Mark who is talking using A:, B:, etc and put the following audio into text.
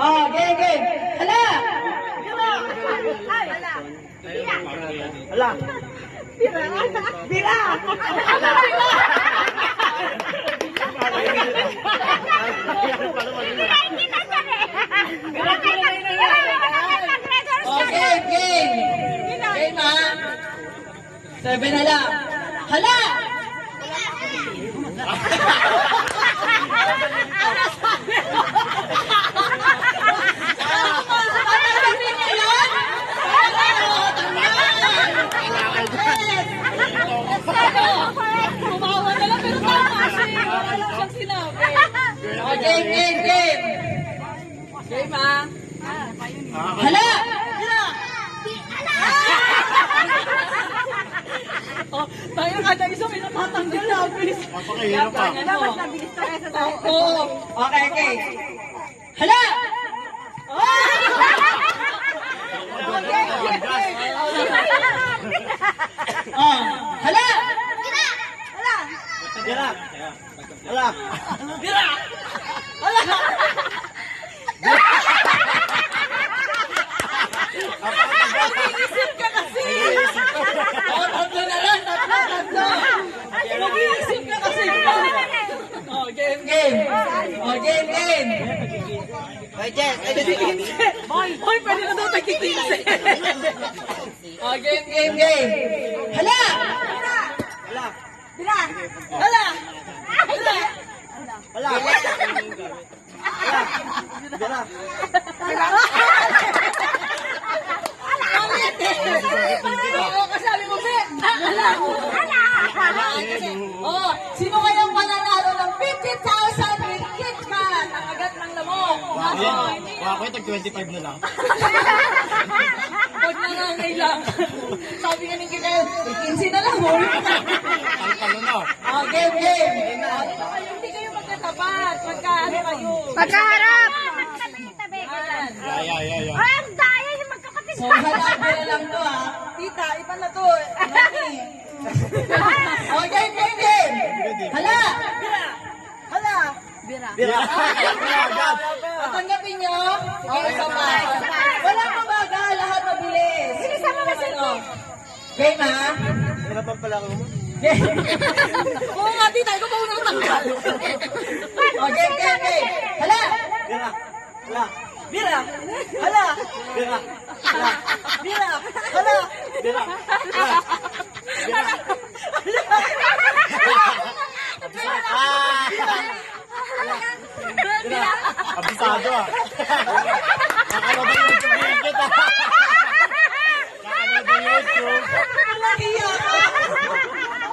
A: Oh, game, game. Hala!
B: Hala.
A: Bira! Oh, game, game. Game, ha? 7 na lang. Hala!
C: Tumawa na lang pero tama kasi wala lang siyang sinabi.
A: Oh, game, game, game.
C: Game ha?
A: Hala!
C: Oh, tayo kada isa may natatanggal na. Bilis.
B: Napakahirap pa.
C: Dapat nabilis tayo sa tayo.
A: Oo. Okay, okay. Hala! Oh, hala!
B: Hala. Hala.
A: Bira!
C: Mag-iisip ka kasi.
A: Oh, tatlo na lang, tatlo.
C: Mag-iisip ka kasi.
A: Oh, game, game. Oh, game, game.
C: Hoy, pwede na daw tagkikinse.
A: Oh, game, game, game. Hala!
B: Hala.
A: Hala!
B: Hala.
A: Oo, kasabi mo, Be. Hala! Oh, sino kayang mananalo ng 50,000 with KitKat? Ang agat ng lamok.
B: Wala ko yung 25 na lang.
A: Pag nangangailangan. Sabi nga ni KitKat, 15 na lang. Huli ka na.
B: Talo na.
A: Oh, game, game.
C: Hindi kayo magkatapat. Magkaano kayo.
D: Magkaharap!
B: Yeah.
D: Ang daya yung magkakapit.
A: So, halabi na lang to, ha? Tita, iba na to. Mami. Oh, game, game, game. Hala! Hala!
B: Bira. Agad.
A: Tatanggapin nyo? Okay, sabay. Wala pa baga, lahat mabilis.
D: Bilisan mo na, Silvi.
A: Game, ha?
B: Hirapan pala ako mo.
A: Game.
C: Oo nga, tita. Ikaw pa unang tanggal.
A: Oh, game, game, game. Hala!
B: Bira. Hala.
A: Bira! Hala!
B: Bira.
A: Bira! Hala!
B: Bira. Hala. Bira. Abisado ah.